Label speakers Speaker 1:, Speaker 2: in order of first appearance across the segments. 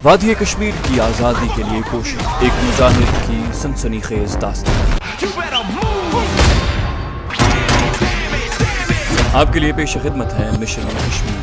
Speaker 1: वादी कश्मीर की आज़ादी के लिए कोशिश, एक मुजाहिद की सनसनीखेज दास्तान। आपके लिए पेश खिदमत है मिशन कश्मीर।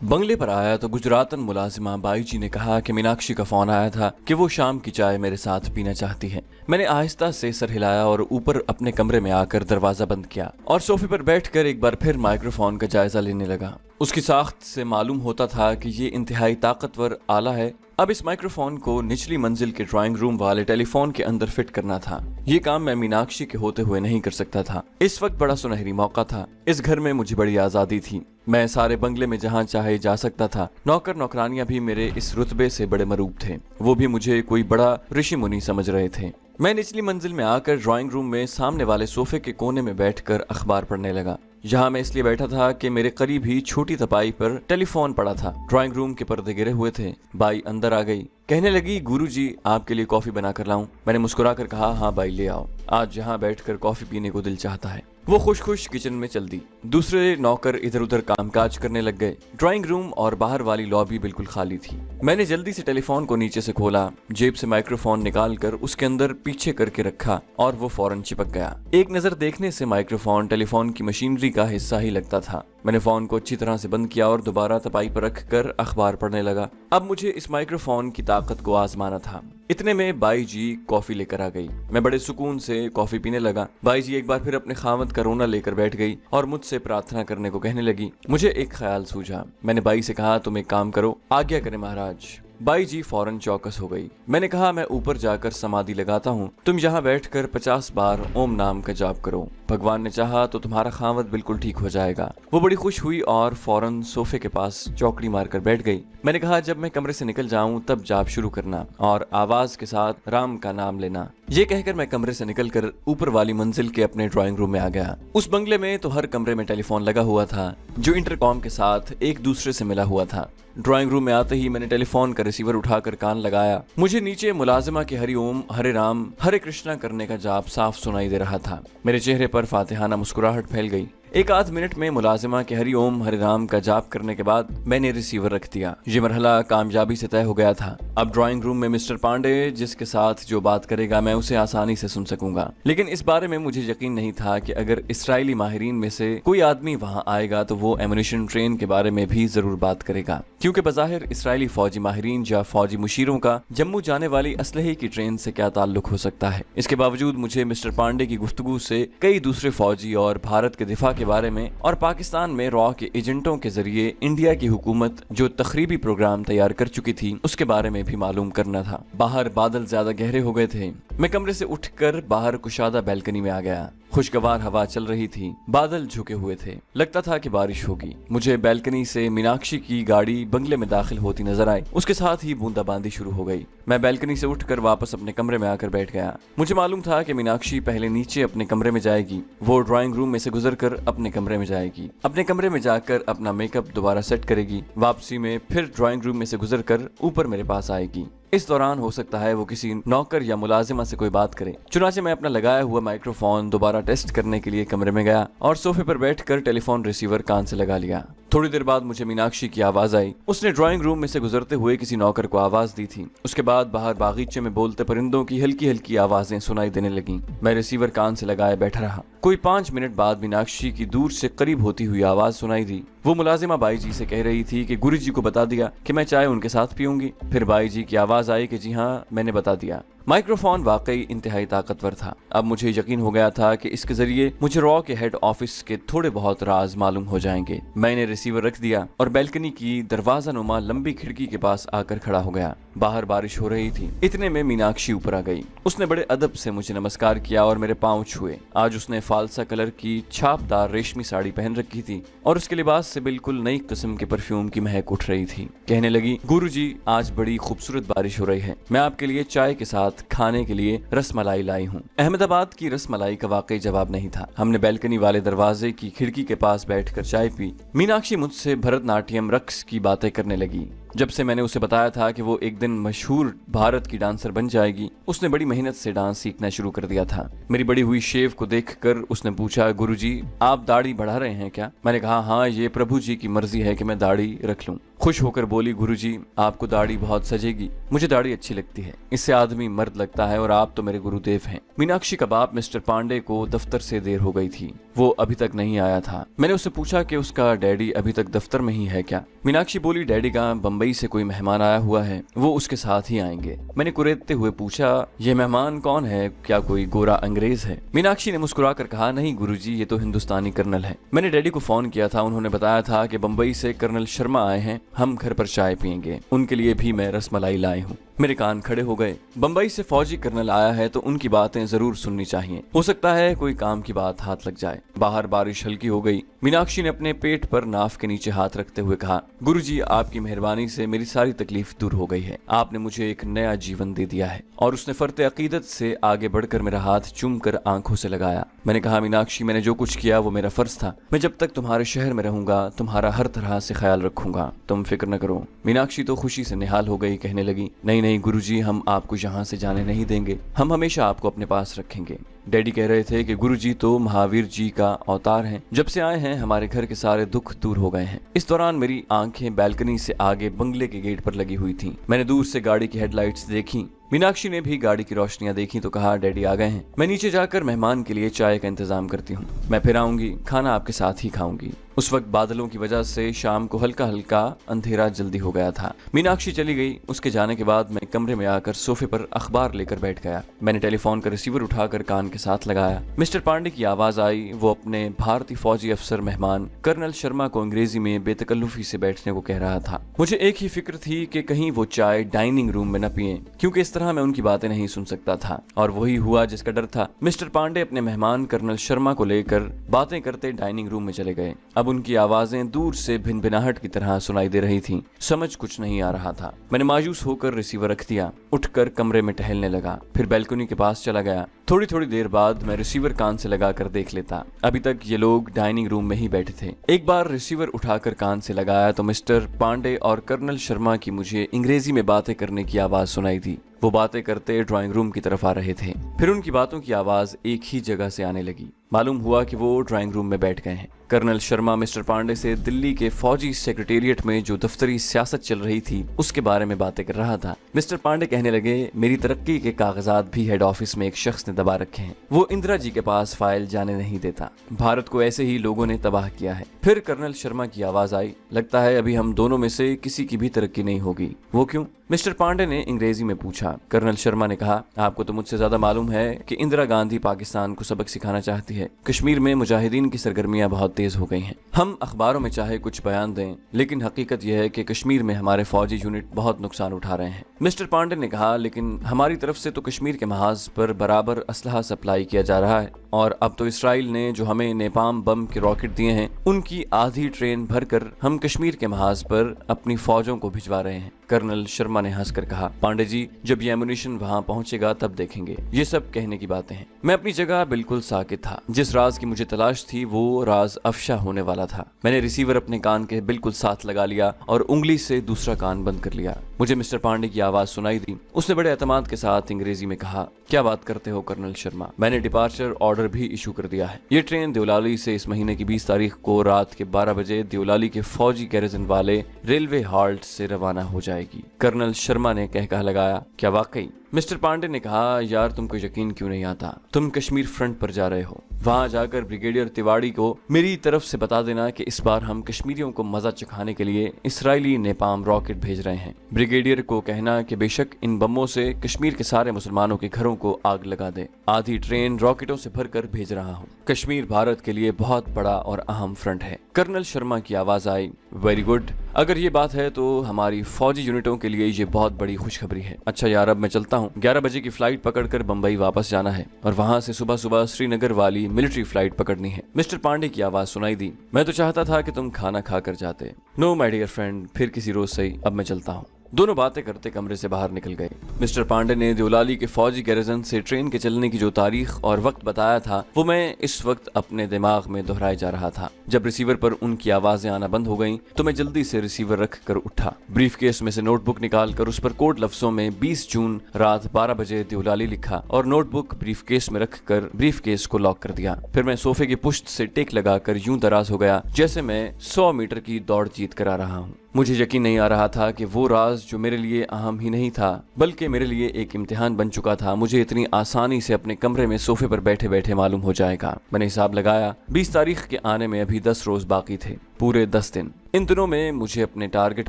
Speaker 1: बंगले पर आया तो गुजरातन मुलाजिमा बाई जी ने कहा कि मीनाक्षी का फोन आया था कि वो शाम की चाय मेरे साथ पीना चाहती है। मैंने आहिस्ता से सर हिलाया और ऊपर अपने कमरे में आकर दरवाजा बंद किया और सोफे पर बैठकर एक बार फिर माइक्रोफोन का जायजा लेने लगा। उसकी साख्त से मालूम होता था कि ये इंतहाई ताकतवर आला है। अब इस माइक्रोफोन को निचली मंजिल के ड्राइंग रूम वाले टेलीफोन के अंदर फिट करना था। ये काम मैं मीनाक्षी के होते हुए नहीं कर सकता था। इस वक्त बड़ा सुनहरी मौका था। इस घर में मुझे बड़ी आजादी थी। मैं सारे बंगले में जहां चाहे जा सकता था। नौकर नौकरानियां भी मेरे इस रुतबे से बड़े मरूब थे। वो भी मुझे कोई बड़ा ऋषि मुनि समझ रहे थे। मैं निचली मंजिल में आकर ड्राइंग रूम में सामने वाले सोफे के कोने में बैठकर अखबार पढ़ने लगा। यहाँ मैं इसलिए बैठा था कि मेरे करीब ही छोटी तपाई पर टेलीफोन पड़ा था। ड्राइंग रूम के पर्दे गिरे हुए थे। बाई अंदर आ गई, कहने लगी, गुरुजी आपके लिए कॉफी बना कर लाऊं? मैंने मुस्कुराकर कहा, हाँ बाई ले आओ, आज यहाँ बैठकर कॉफी पीने को दिल चाहता है। वो खुश खुश किचन में चल दी। दूसरे नौकर इधर उधर कामकाज करने लग गए। ड्राइंग रूम और बाहर वाली लॉबी बिल्कुल खाली थी। मैंने जल्दी से टेलीफोन को नीचे से खोला, जेब से माइक्रोफोन निकालकर उसके अंदर पीछे करके रखा और वो फौरन चिपक गया। एक नजर देखने से माइक्रोफोन टेलीफोन की मशीनरी का हिस्सा ही लगता था। मैंने फोन को अच्छी तरह से बंद किया और दोबारा तपाई पर रखकर अखबार पढ़ने लगा। अब मुझे इस माइक्रोफोन की ताकत को आजमाना था। इतने में बाई जी कॉफी लेकर आ गई। मैं बड़े सुकून से कॉफी पीने लगा। बाई जी एक बार फिर अपने खामद का रोना लेकर बैठ गई और मुझसे प्रार्थना करने को कहने लगी। मुझे एक ख्याल सूझा। मैंने बाई से कहा, तुम एक काम करो, आज्ञा करें महाराज। बाई जी फौरन चौकस हो गई। मैंने कहा, मैं ऊपर जाकर समाधि लगाता हूँ, तुम यहाँ बैठकर 50 बार ओम नाम का जाप करो। भगवान ने चाहा तो तुम्हारा खामद बिल्कुल ठीक हो जाएगा। वो बड़ी खुश हुई और फौरन सोफे के पास चौकड़ी मारकर बैठ गई। मैंने कहा, जब मैं कमरे से निकल जाऊं तब जाप शुरू करना और आवाज के साथ राम का नाम लेना। ये कहकर मैं कमरे से निकलकर ऊपर वाली मंजिल के अपने ड्राइंग रूम में आ गया। उस बंगले में तो हर कमरे में टेलीफोन लगा हुआ था जो इंटरकॉम के साथ एक दूसरे से मिला हुआ था। ड्राइंग रूम में आते ही मैंने टेलीफोन का रिसीवर उठाकर कान लगाया। मुझे नीचे मुलाजिमा के हरि ओम हरे राम हरे कृष्णा करने का जाप साफ सुनाई दे रहा था। मेरे चेहरे पर फातिहाना मुस्कुराहट फैल गई। एक आध मिनट में मुलाजिमा के हरि ओम हरे राम का जाप करने के बाद मैंने रिसीवर रख दिया। ये मरहला कामयाबी से तय हो गया था। अब ड्राइंग रूम में मिस्टर पांडे जिसके साथ जो बात करेगा मैं उसे आसानी से सुन सकूंगा। लेकिन इस बारे में मुझे यकीन नहीं था कि अगर इसराइली माहिरीन में से कोई आदमी वहां आएगा तो वो एमुनिशन ट्रेन के बारे में भी जरूर बात करेगा, क्योंकि बज़ाहिर इसराइली फौजी माहिरीन या फौजी मुशीरों का जम्मू जाने वाली असलहे की ट्रेन से क्या ताल्लुक हो सकता है। इसके बावजूद मुझे मिस्टर पांडे की गुफ्तगू से कई दूसरे फौजी और भारत के दिफा के बारे में और पाकिस्तान में रॉ के एजेंटों के जरिए इंडिया की हुकूमत जो तखरीबी प्रोग्राम तैयार कर चुकी थी उसके बारे में भी मालूम करना था। बाहर बादल ज्यादा गहरे हो गए थे। मैं कमरे से उठकर बाहर कुशादा बैल्कनी में आ गया। खुशगवार हवा चल रही थी। बादल झुके हुए थे। लगता था कि बारिश होगी। मुझे बैल्कनी से मीनाक्षी की गाड़ी बंगले में दाखिल होती नजर आई। उसके साथ ही बूंदाबांदी शुरू हो गई। मैं बैल्कनी से उठकर वापस अपने कमरे में आकर बैठ गया। मुझे मालूम था कि मीनाक्षी पहले नीचे अपने कमरे में जाएगी। वो ड्राइंग रूम में से गुजरकर अपने कमरे में जाएगी। अपने कमरे में जाकर अपना मेकअप दोबारा सेट करेगी। वापसी में फिर ड्राइंग रूम में से गुजरकर ऊपर मेरे पास आएगी। इस दौरान हो सकता है वो किसी नौकर या मुलाजिमा से कोई बात करे। चुनाचे मैं अपना लगाया हुआ माइक्रोफोन दोबारा टेस्ट करने के लिए कमरे में गया और सोफे पर बैठकर टेलीफोन रिसीवर कान से लगा लिया। थोड़ी देर बाद मुझे मीनाक्षी की आवाज आई। उसने ड्राइंग रूम में से गुजरते हुए किसी नौकर को आवाज दी थी। उसके बाद बाहर बागीचे में बोलते परिंदों की हल्की हल्की आवाजें सुनाई देने लगीं। मैं रिसीवर कान से लगाए बैठा रहा। कोई 5 मिनट बाद मीनाक्षी की दूर से करीब होती हुई आवाज सुनाई दी। वो मुलाजिमा बाई जी से कह रही थी कि गुरुजी को बता दिया कि मैं चाय उनके साथ पीऊंगी। फिर बाई जी की आवाज आई कि जी हाँ, मैंने बता दिया। माइक्रोफोन वाकई इंतहाई ताकतवर था। अब मुझे यकीन हो गया था कि इसके जरिए मुझे रॉ के हेड ऑफिस के थोड़े बहुत राज मालूम हो जाएंगे। मैंने रिसीवर रख दिया और बैल्कनी की दरवाजा नुमा लंबी खिड़की के पास आकर खड़ा हो गया। बाहर बारिश हो रही थी। इतने में मीनाक्षी ऊपर आ गई। उसने बड़े अदब से मुझे नमस्कार किया और मेरे पांव छुए। आज उसने फालसा कलर की छापदार रेशमी साड़ी पहन रखी थी और उसके लिबास से बिल्कुल नई किस्म के परफ्यूम की महक उठ रही थी। कहने लगी, गुरुजी आज बड़ी खूबसूरत बारिश हो रही है। मैं आपके लिए चाय के साथ खाने के लिए रसमलाई लाई हूँ। अहमदाबाद की रसमलाई का वाकई जवाब नहीं था। हमने बैल्कनी वाले दरवाजे की खिड़की के पास बैठकर चाय पी। मीनाक्षी मुझसे भरतनाट्यम रक्स की बातें करने लगी। जब से मैंने उसे बताया था कि वो एक दिन मशहूर भारत की डांसर बन जाएगी, उसने बड़ी मेहनत से डांस सीखना शुरू कर दिया था। मेरी बड़ी हुई शेव को देखकर उसने पूछा, गुरुजी आप दाढ़ी बढ़ा रहे हैं क्या? मैंने कहा हाँ, ये प्रभु जी की मर्जी है कि मैं दाढ़ी रख लूं। खुश होकर बोली, गुरुजी आपको दाढ़ी बहुत सजेगी। मुझे दाढ़ी अच्छी लगती है, इससे आदमी मर्द लगता है और आप तो मेरे गुरुदेव हैं। मीनाक्षी का बाप मिस्टर पांडे को दफ्तर से देर हो गई थी, वो अभी तक नहीं आया था। मैंने उससे पूछा कि उसका डैडी अभी तक दफ्तर में ही है क्या। मीनाक्षी बोली, डैडी का बम्बई से कोई मेहमान आया हुआ है, वो उसके साथ ही आएंगे। मैंने कुरेदते हुए पूछा, ये मेहमान कौन है, क्या कोई गोरा अंग्रेज है? मीनाक्षी ने मुस्कुराकर कहा, नहीं गुरुजी, ये तो हिंदुस्तानी कर्नल है। मैंने डैडी को फोन किया था, उन्होंने बताया था कि बम्बई से कर्नल शर्मा आए हैं, हम घर पर चाय पियेंगे, उनके लिए भी मैं रसमलाई लाई हूँ। मेरे कान खड़े हो गए। बम्बई से फौजी कर्नल आया है तो उनकी बातें जरूर सुननी चाहिए, हो सकता है कोई काम की बात हाथ लग जाए। बाहर बारिश हल्की हो गई। मीनाक्षी ने अपने पेट पर नाफ के नीचे हाथ रखते हुए कहा, गुरुजी आपकी मेहरबानी से मेरी सारी तकलीफ दूर हो गई है, आपने मुझे एक नया जीवन दे दिया है। और उसने फर्ते अकीदत से आगे बढ़कर मेरा हाथ चूम कर आंखों से लगाया। मैंने कहा, मीनाक्षी मैंने जो कुछ किया वो मेरा फर्ज था, मैं जब तक तुम्हारे शहर में रहूंगा तुम्हारा हर तरह से ख्याल रखूंगा, तुम फिक्र न करो। मीनाक्षी तो खुशी से निहाल हो गई, कहने लगी, नहीं नहीं गुरुजी, हम आपको यहाँ से जाने नहीं देंगे, हम हमेशा आपको अपने पास रखेंगे। डैडी कह रहे थे कि गुरुजी तो महावीर जी का अवतार हैं, जब से आए हैं हमारे घर के सारे दुख दूर हो गए हैं। इस दौरान मेरी आंखें बैल्कनी से आगे बंगले के गेट पर लगी हुई थीं। मैंने दूर से गाड़ी की हेडलाइट्स देखी। मीनाक्षी ने भी गाड़ी की रोशनियां देखी तो कहा, डैडी आ गए हैं, मैं नीचे जाकर मेहमान के लिए चाय का इंतजाम करती हूँ, मैं फिर आऊंगी, खाना आपके साथ ही खाऊंगी। उस वक्त बादलों की वजह से शाम को हल्का हल्का अंधेरा जल्दी हो गया था। मीनाक्षी चली गई। उसके जाने के बाद मैं कमरे में आकर सोफे पर अखबार लेकर बैठ गया। मैंने टेलीफोन का रिसीवर उठाकर कान के साथ लगाया। मिस्टर पांडे की आवाज आई। वो अपने भारतीय फौजी अफसर मेहमान कर्नल शर्मा को अंग्रेजी में बेतकल्लुफी से बैठने को कह रहा था। मुझे एक ही फिक्र थी कि कहीं वो चाय डाइनिंग रूम में न पिए, क्योंकि इस तरह मैं उनकी बातें नहीं सुन सकता था। और वही हुआ जिसका डर था। मिस्टर पांडे अपने मेहमान कर्नल शर्मा को लेकर बातें करते डाइनिंग रूम में चले गए। अब उनकी आवाजें दूर से भिनभिनाहट की तरह सुनाई दे रही थीं। समझ कुछ नहीं आ रहा था। मैंने मायूस होकर रिसीवर रख दिया, उठकर कमरे में टहलने लगा, फिर बैल्कनी के पास चला गया। थोड़ी थोड़ी देर बाद मैं रिसीवर कान से लगाकर देख लेता। अभी तक ये लोग डाइनिंग रूम में ही बैठे थे। एक बार रिसीवर उठाकर कान से लगाया तो मिस्टर पांडे और कर्नल शर्मा की मुझे अंग्रेजी में बातें करने की आवाज सुनाई दी। वो बातें करते ड्राइंग रूम की तरफ आ रहे थे। फिर उनकी बातों की आवाज एक ही जगह से आने लगी। मालूम हुआ कि वो ड्राइंग रूम में बैठ गए हैं। कर्नल शर्मा मिस्टर पांडे से दिल्ली के फौजी सेक्रेटेरिएट में जो दफ्तरी सियासत चल रही थी उसके बारे में बातें कर रहा था। मिस्टर पांडे कहने लगे, मेरी तरक्की के कागजात भी हेड ऑफिस में एक शख्स ने दबा रखे हैं। वो इंदिरा जी के पास फाइल जाने नहीं देता। भारत को ऐसे ही लोगों ने तबाह किया है। फिर कर्नल शर्मा की आवाज आई, लगता है अभी हम दोनों में से किसी की भी तरक्की नहीं होगी। वो क्यों? मिस्टर पांडे ने अंग्रेजी में पूछा। कर्नल शर्मा ने कहा, आपको तो मुझसे ज्यादा मालूम है कि इंदिरा गांधी पाकिस्तान को सबक सिखाना चाहती है। कश्मीर में मुजाहिदीन की सरगर्मियां बहुत तेज हो गई हैं। हम अखबारों में चाहे कुछ बयान दें, लेकिन हकीकत यह है कि कश्मीर में हमारे फौजी यूनिट बहुत नुकसान उठा रहे हैं। मिस्टर पांडे ने कहा, लेकिन हमारी तरफ से तो कश्मीर के महाज पर बराबर असलहा सप्लाई किया जा रहा है, और अब तो इसराइल ने जो हमें नेपाम बम के रॉकेट दिए हैं उनकी आधी ट्रेन भरकर हम कश्मीर के महाज पर अपनी फौजों को भिजवा रहे हैं। कर्नल शर्मा ने हंसकर कहा, पांडे जी, जब ये एमुनिशन वहां पहुंचेगा तब देखेंगे। ये सब कहने की बातें हैं। मैं अपनी जगह बिल्कुल साकित था। जिस राज की मुझे तलाश थी वो राज अफशा होने वाला था। मैंने रिसीवर अपने कान के बिल्कुल साथ लगा लिया और उंगली से दूसरा कान बंद कर लिया। मुझे मिस्टर पांडे की आवाज सुनाई दी। उसने बड़े एतमाद के साथ अंग्रेजी में कहा, क्या बात करते हो कर्नल शर्मा, मैंने डिपार्चर ऑर्डर भी इशू कर दिया है। ये ट्रेन देवलाली से इस महीने की 20 तारीख को रात के 12 बजे देवलाली के फौजी गैरिजन वाले रेलवे हॉल्ट से रवाना हो जाएगी। कर्नल शर्मा ने कह लगाया, क्या वाकई? मिस्टर पांडे ने कहा, यार तुमको यकीन क्यों नहीं आता? तुम कश्मीर फ्रंट पर जा रहे हो। वहां जाकर ब्रिगेडियर तिवाड़ी को मेरी तरफ से बता देना कि इस बार हम कश्मीरियों को मजा चखाने के लिए इसराइली नेपाम रॉकेट भेज रहे हैं। ब्रिगेडियर को कहना कि बेशक इन बमों से कश्मीर के सारे मुसलमानों के घरों को आग लगा दे। आधी ट्रेन रॉकेटों से भरकर भेज रहा हूँ। कश्मीर भारत के लिए बहुत बड़ा और अहम फ्रंट है। कर्नल शर्मा की आवाज आई, वेरी गुड। अगर ये बात है तो हमारी फौजी यूनिटों के लिए ये बहुत बड़ी खुशखबरी है। अच्छा यार, अब मैं चलता हूँ। 11 बजे की फ्लाइट पकड़कर बंबई वापस जाना है और वहां से सुबह सुबह श्रीनगर वाली मिलिट्री फ्लाइट पकड़नी है। मिस्टर पांडे की आवाज सुनाई दी, मैं तो चाहता था कि तुम खाना खाकर जाते। नो माय डियर फ्रेंड, फिर किसी रोज सही, अब मैं चलता हूँ। दोनों बातें करते कमरे से बाहर निकल गए। मिस्टर पांडे ने देवलाली के फौजी गैरिजन से ट्रेन के चलने की जो तारीख और वक्त बताया था वो मैं इस वक्त अपने दिमाग में दोहराए जा रहा था। जब रिसीवर पर उनकी आवाजें आना बंद हो गईं, तो मैं जल्दी से रिसीवर रख कर उठा। ब्रीफ केस में से नोटबुक निकालकर उस पर कोड लफ्जों में 20 जून रात 12 बजे देवलाली लिखा और नोटबुक ब्रीफ केस में रखकर ब्रीफ केस को लॉक कर दिया। फिर मैं सोफे की पुश्त से टेक लगाकर यूं दराज हो गया जैसे मैं 100 मीटर की दौड़ जीत कर आ रहा हूँ। मुझे यकीन नहीं आ रहा था कि वो राज जो मेरे लिए अहम ही नहीं था बल्कि मेरे लिए एक इम्तिहान बन चुका था मुझे इतनी आसानी से अपने कमरे में सोफे पर बैठे बैठे मालूम हो जाएगा। मैंने हिसाब लगाया, 20 तारीख के आने में अभी 10 रोज बाकी थे, पूरे 10 दिन। इन दिनों में मुझे अपने टारगेट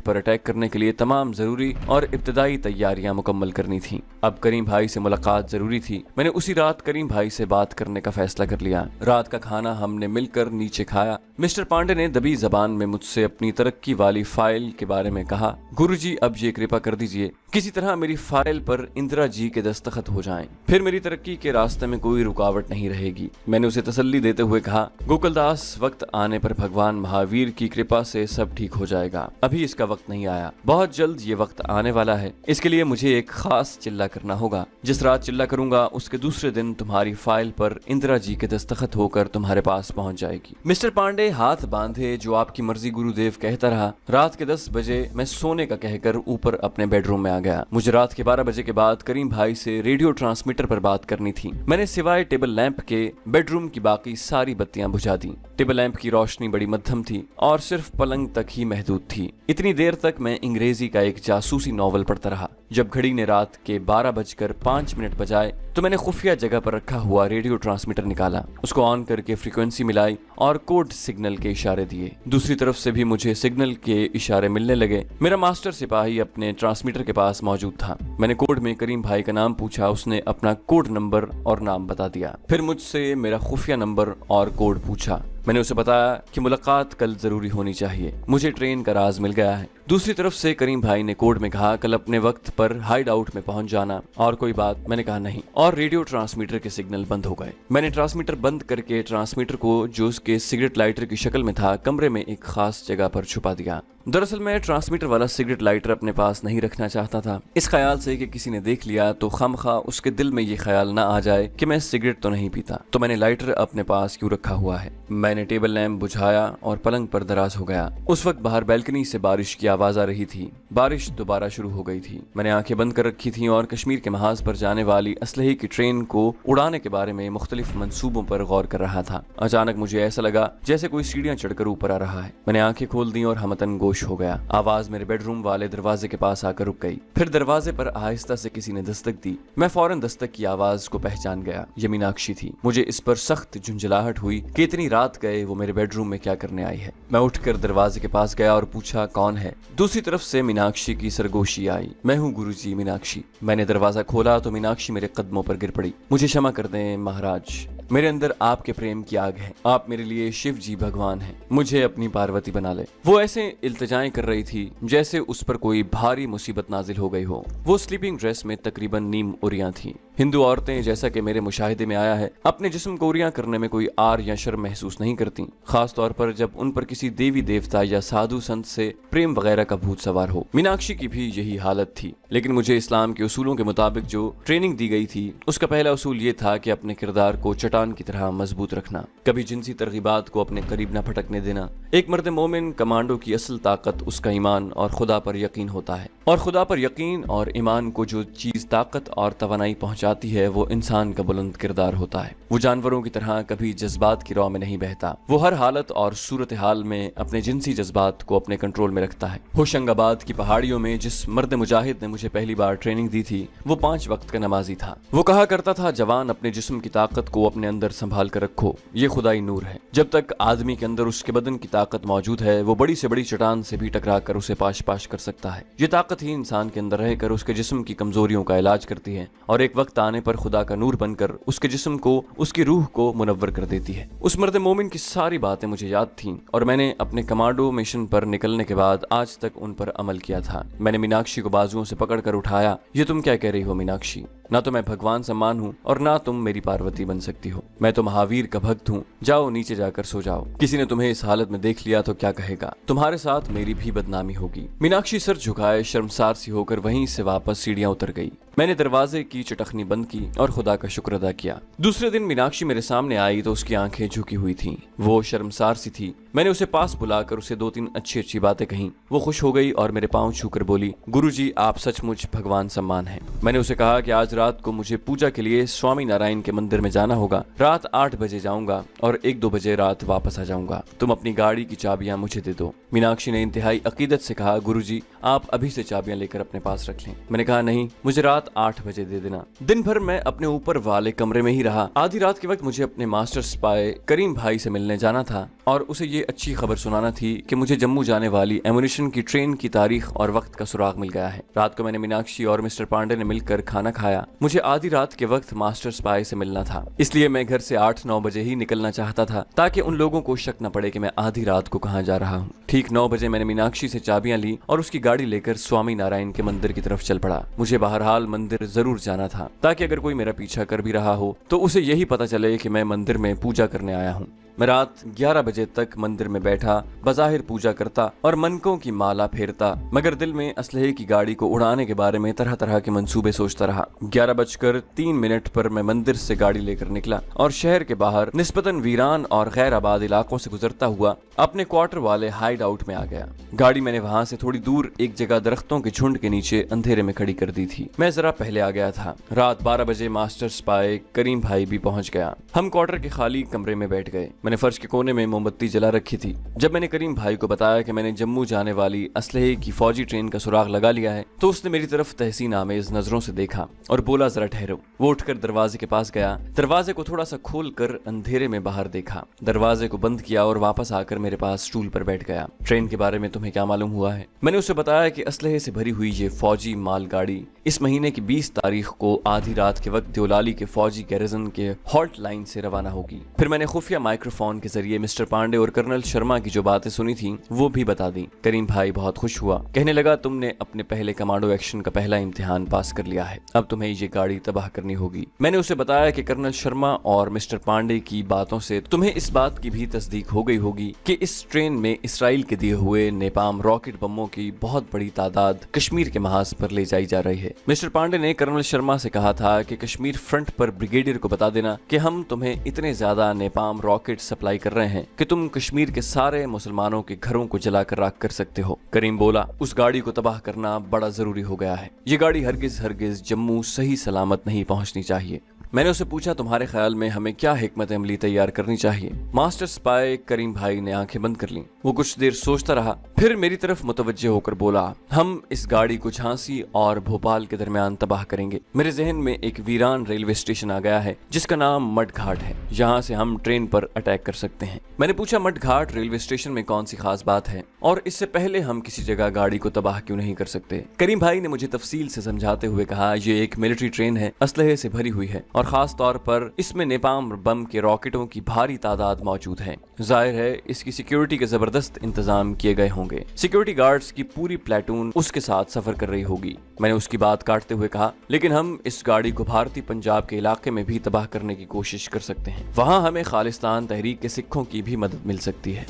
Speaker 1: पर अटैक करने के लिए तमाम जरूरी और इब्तदाई तैयारियां मुकम्मल करनी थी। अब करीम भाई से मुलाकात जरूरी थी। मैंने उसी रात करीम भाई से बात करने का फैसला कर लिया। रात का खाना हमने मिलकर नीचे खाया। मिस्टर पांडे ने दबी जबान में मुझसे अपनी तरक्की वाली फाइल के बारे में कहा, गुरुजी अब ये कृपा कर दीजिए किसी तरह मेरी फाइल पर इंदिरा जी के दस्तखत हो जाएं, फिर मेरी तरक्की के रास्ते में कोई रुकावट नहीं रहेगी। मैंने उसे तसल्ली देते हुए कहा, गोकुलदास वक्त आने पर भगवान महावीर की कृपा से सब ठीक हो जाएगा, अभी इसका वक्त नहीं आया, बहुत जल्द ये वक्त आने वाला है। इसके लिए मुझे एक खास चिल्ला करना होगा। जिस रात चिल्ला करूंगा उसके दूसरे दिन तुम्हारी फाइल पर इंदिरा जी के दस्तखत होकर तुम्हारे पास पहुंच जाएगी। मिस्टर पांडे हाथ बांधे, जो आपकी मर्जी गुरुदेव कहता रहा। रात के 10 बजे मैं सोने का कहकर ऊपर अपने बेडरूम में आ गया। मुझे रात के 12 बजे के बाद करीम भाई से रेडियो ट्रांसमीटर पर बात करनी थी। मैंने सिवाय टेबल लैंप के बेडरूम की बाकी सारी बत्तियां बुझा दी। टेबल लैंप की रोशनी बड़ी मध्यम थी और सिर्फ पलंग तक ही महदूद थी। इतनी देर तक मैं अंग्रेजी का एक जासूसी नॉवल पढ़ता रहा। जब घड़ी ने रात के 12:05 बजाए तो मैंने खुफिया जगह पर रखा हुआ रेडियो ट्रांसमीटर निकाला, उसको ऑन करके फ्रीक्वेंसी मिलाई और कोड सिग्नल के इशारे दिए। दूसरी तरफ से भी मुझे सिग्नल के इशारे मिलने लगे। मेरा मास्टर सिपाही अपने ट्रांसमीटर के पास मौजूद था। मैंने कोड में करीम भाई का नाम पूछा, उसने अपना कोड नंबर और नाम बता दिया। फिर मुझसे मेरा खुफिया नंबर और कोड पूछा। मैंने उसे बताया कि मुलाकात कल जरूरी होनी चाहिए, मुझे ट्रेन का राज मिल गया है। दूसरी तरफ से करीम भाई ने कोड में कहा, कल अपने वक्त पर हाइड आउट में पहुंच जाना। और कोई बात? मैंने कहा नहीं। और रेडियो ट्रांसमीटर के सिग्नल बंद हो गए। मैंने ट्रांसमीटर बंद करके ट्रांसमीटर को, जो उसके सिगरेट लाइटर की शक्ल में था, कमरे में एक खास जगह पर छुपा दिया। दरअसल मैं ट्रांसमीटर वाला सिगरेट लाइटर अपने पास नहीं रखना चाहता था, इस ख्याल से कि किसी ने देख लिया तो खामखा उसके दिल में ये ख्याल ना आ जाए कि मैं सिगरेट तो नहीं पीता, तो मैंने लाइटर अपने पास क्यों रखा हुआ है। मैंने टेबल लैंप बुझाया और पलंग पर दराज हो गया। उस वक्त बाहर बैल्कनी से बारिश की आवाज आ रही थी। बारिश दोबारा शुरू हो गई थी। मैंने आंखें बंद कर रखी थी और कश्मीर के महाज पर जाने वाली असलहे की ट्रेन को उड़ाने के बारे में मुख्तलिफ मंसूबों पर गौर कर रहा था। अचानक मुझे ऐसा लगा जैसे कोई सीढ़ियां चढ़कर ऊपर आ रहा है। मैंने आंखें खोल दी और हमतन गोश हो गया। आवाज मेरे बेडरूम वाले दरवाजे के पास आकर रुक गई। फिर दरवाजे पर आहिस्ता से किसी ने दस्तक दी। मैं फौरन दस्तक की आवाज को पहचान गया। ये मीनाक्षी थी। मुझे इस पर सख्त झुंझलाहट हुई कि इतनी रात गए वो मेरे बेडरूम में क्या करने आई है। मैं उठकर दरवाजे के पास गया और पूछा, कौन है? दूसरी तरफ से मीनाक्षी की सरगोशी आई। मैं हूँ गुरुजी, मीनाक्षी। मैंने दरवाजा खोला तो मीनाक्षी मेरे कदमों पर गिर पड़ी। मुझे क्षमा कर दें महाराज, मेरे अंदर आपके प्रेम की आग है। आप मेरे लिए शिव जी भगवान हैं। मुझे अपनी पार्वती बना ले। वो ऐसे इल्तिजाएं कर रही थी जैसे उस पर कोई भारी मुसीबत नाजिल हो गई हो। वो स्लीपिंग ड्रेस में तकरीबन नीम उरियां थी। हिंदू औरतें, जैसा कि मेरे मुशाहिदे में आया है, अपने जिस्म को उरियां करने में कोई आर या शर्म महसूस नहीं करती, खास तौर पर जब उन पर किसी देवी देवता या साधु संत से प्रेम वगैरह का भूत सवार हो। मीनाक्षी की भी यही हालत थी, लेकिन मुझे इस्लाम के उसूलों के मुताबिक जो ट्रेनिंग दी गई थी उसका पहला उसूल ये था कि अपने किरदार को चट्टान की तरह मजबूत रखना, कभी जिनसी तरगीबात को अपने करीब न फटकने देना। एक मर्द मोमिन कमांडो की असल ताकत उसका ईमान और खुदा पर यकीन होता है, और खुदा पर यकीन और ईमान को जो चीज ताकत और तवानाई पहुंचाती है वो इंसान का बुलंद किरदार होता है। वो जानवरों की तरह कभी जज्बात की राह में नहीं बहता। वो हर हालत और सूरत हाल में अपने जिनसी जज्बात को अपने कंट्रोल में रखता है। होशंगाबाद की पहाड़ियों में जिस मर्द मुजाहिद ने मुझे पहली बार ट्रेनिंग दी थी वो 5 वक्त का नमाजी था। वो कहा करता था, जवान अपने जिस्म की ताकत को अपने अंदर संभाल कर रखो, ये खुदाई नूर है। जब तक आदमी के अंदर उसके बदन की ताकत मौजूद है वो बड़ी से बड़ी चट्टान से भी टकरा कर उसे पाश पाश कर सकता है। ये ताकत ही इंसान के अंदर रहकर उसके जिस्म की कमजोरियों का इलाज करती है और एक वक्त आने पर खुदा का नूर बनकर उसके जिस्म को, उसकी रूह को मुनव्वर कर देती है। उस मर्द मोमिन की सारी बातें मुझे याद थीं और मैंने अपने कमांडो मिशन पर निकलने के बाद आज तक उन पर अमल किया था। मैंने मीनाक्षी को बाजुओं से पकड़कर उठाया। ये तुम क्या कह रही हो मीनाक्षी? ना तो मैं भगवान सम्मान हूँ और ना तुम मेरी पार्वती बन सकती हो। मैं तो महावीर का भक्त हूँ। जाओ नीचे जाकर सो जाओ। किसी ने तुम्हें इस हालत में देख लिया तो क्या कहेगा? तुम्हारे साथ मेरी भी बदनामी होगी। मीनाक्षी सर झुकाए शर्मसार सी होकर वहीं से वापस सीढ़ियां उतर गई। मैंने दरवाजे की चटखनी बंद की और खुदा का शुक्र अदा किया। दूसरे दिन मीनाक्षी मेरे सामने आई तो उसकी आंखें झुकी हुई थीं। वो शर्मसार सी थी। मैंने उसे पास बुलाकर उसे 2-3 अच्छी अच्छी बातें कहीं। वो खुश हो गई और मेरे पांव छूकर बोली, गुरुजी आप सचमुच भगवान सम्मान हैं। मैंने उसे कहा कि आज रात को मुझे पूजा के लिए स्वामी नारायण के मंदिर में जाना होगा। रात 8 बजे जाऊंगा और 1-2 बजे रात वापस आ जाऊंगा। तुम अपनी गाड़ी की चाबियां मुझे दे दो। मीनाक्षी ने इंतहाई अकीदत से कहा, गुरुजी आप अभी से चाबियां लेकर अपने पास रख लें। मैंने कहा नहीं, मुझे रात 8 बजे दे देना। दिन भर मैं अपने ऊपर वाले कमरे में ही रहा। आधी रात के वक्त मुझे अपने मास्टर स्पाई करीम भाई से मिलने जाना था और उसे ये अच्छी खबर सुनाना थी कि मुझे जम्मू जाने वाली एमुनिशन की ट्रेन की तारीख और वक्त का सुराग मिल गया है। रात को मैंने मीनाक्षी और मिस्टर पांडे ने मिलकर खाना खाया। मुझे आधी रात के वक्त मास्टर स्पाई से मिलना था, इसलिए मैं घर से 8-9 बजे ही निकलना चाहता था ताकि उन लोगों को शक न पड़े कि मैं आधी रात को कहाँ जा रहा हूँ। ठीक 9 बजे मैंने मीनाक्षी से चाबियां ली और उसकी गाड़ी लेकर स्वामी नारायण के मंदिर की तरफ चल पड़ा। मुझे बहरहाल मंदिर जरूर जाना था ताकि अगर कोई मेरा पीछा कर भी रहा हो तो उसे यही पता चले कि मैं मंदिर में पूजा करने आया हूँ। मैं रात 11 बजे तक मंदिर में बैठा, बज़ाहिर पूजा करता और मनकों की माला फेरता, मगर दिल में असलहे की गाड़ी को उड़ाने के बारे में तरह तरह के मंसूबे सोचता रहा। 11:03 पर मैं मंदिर से गाड़ी लेकर निकला और शहर के बाहर निस्बतन वीरान और गैर आबाद इलाकों से गुजरता हुआ अपने क्वार्टर वाले हाइड आउट में आ गया। गाड़ी मैंने वहां से थोड़ी दूर एक जगह दरख्तों के झुंड के नीचे अंधेरे में खड़ी कर दी थी। मैं जरा पहले आ गया था। रात 12 बजे मास्टर स्पाई करीम भाई भी पहुंच गया। हम क्वार्टर के खाली कमरे में बैठ गए। मैंने फर्श के कोने में मोमबत्ती जला रखी थी। जब मैंने करीम भाई को बताया कि मैंने जम्मू जाने वाली असलहे की फौजी ट्रेन का सुराग लगा लिया है तो उसने मेरी तरफ तहसीन आमेज नजरों से देखा और बोला, जरा ठहरो। वो उठकर दरवाजे के पास गया, दरवाजे को थोड़ा सा खोल कर अंधेरे में बाहर देखा, दरवाजे को बंद किया और वापस आकर मेरे पास स्टूल पर बैठ गया। ट्रेन के बारे में तुम्हें क्या मालूम हुआ है? मैंने उसे बताया कि असलहे से भरी हुई ये फौजी मालगाड़ी इस महीने की 20 तारीख को आधी रात के वक्त देवलाली के फौजी गैरिजन के हॉल्ट लाइन से रवाना होगी। फिर मैंने खुफिया माइक्रोफोन के जरिए मिस्टर पांडे और कर्नल शर्मा की जो बातें सुनी थी वो भी बता दी। करीम भाई बहुत खुश हुआ, कहने लगा, तुमने अपने पहले कमांडो एक्शन का पहला इम्तिहान पास कर लिया है, अब तुम्हें ये गाड़ी तबाह करनी होगी। मैंने उसे बताया कि कर्नल शर्मा और मिस्टर पांडे की बातों से तुम्हें इस बात की भी तस्दीक हो गई होगी कि इस ट्रेन में इसराइल के दिए हुए नेपाम रॉकेट बमों की बहुत बड़ी तादाद कश्मीर के महाज पर ले जाई जा रही है। मिस्टर पांडे ने कर्नल शर्मा से कहा था कि कश्मीर फ्रंट पर ब्रिगेडियर को बता देना कि हम तुम्हें इतने ज्यादा नेपाम रॉकेट सप्लाई कर रहे हैं कि तुम कश्मीर के सारे मुसलमानों के घरों को जलाकर राख कर सकते हो। करीम बोला, उस गाड़ी को तबाह करना बड़ा जरूरी हो गया है। ये गाड़ी हरगिज जम्मू सही सलामत नहीं पहुंचनी चाहिए। मैंने उसे पूछा, तुम्हारे ख्याल में हमें क्या हिकमत अमली तैयार करनी चाहिए? मास्टर स्पाई करीम भाई ने आंखें बंद कर लीं। वो कुछ देर सोचता रहा, फिर मेरी तरफ मुतवज्जे होकर बोला, हम इस गाड़ी को झांसी और भोपाल के दरमियान तबाह करेंगे। मेरे जहन में एक वीरान रेलवे स्टेशन आ गया है जिसका नाम मड घाट है। यहाँ से हम ट्रेन पर अटैक कर सकते हैं। मैंने पूछा, मड घाट रेलवे स्टेशन में कौन सी खास बात है और इससे पहले हम किसी जगह गाड़ी को तबाह क्यों नहीं कर सकते? करीम भाई ने मुझे तफसील से समझाते हुए कहा, ये एक मिलिट्री ट्रेन है, असलहे से भरी हुई है और खास तौर पर इसमें नेपाम बम के रॉकेटों की भारी तादाद मौजूद है। जाहिर है इसकी सिक्योरिटी के जबरदस्त इंतजाम किए गए होंगे। सिक्योरिटी गार्ड्स की पूरी प्लेटून उसके साथ सफर कर रही होगी। मैंने उसकी बात काटते हुए कहा, लेकिन हम इस गाड़ी को भारतीय पंजाब के इलाके में भी तबाह करने की कोशिश कर सकते हैं। वहां हमें खालिस्तान तहरीक के सिखों की भी मदद मिल सकती है।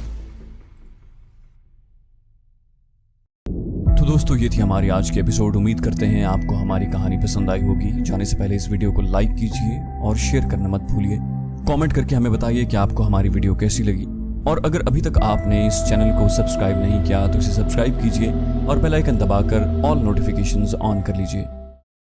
Speaker 1: तो दोस्तों, ये थी हमारी आज की एपिसोड। उम्मीद करते हैं आपको हमारी कहानी पसंद आई होगी। जाने से पहले इस वीडियो को लाइक कीजिए और शेयर करना मत भूलिए। कमेंट करके हमें बताइए कि आपको हमारी वीडियो कैसी लगी, और अगर अभी तक आपने इस चैनल को सब्सक्राइब नहीं किया तो इसे सब्सक्राइब कीजिए और बेल आइकन दबाकर ऑल नोटिफिकेशंस ऑन कर लीजिए।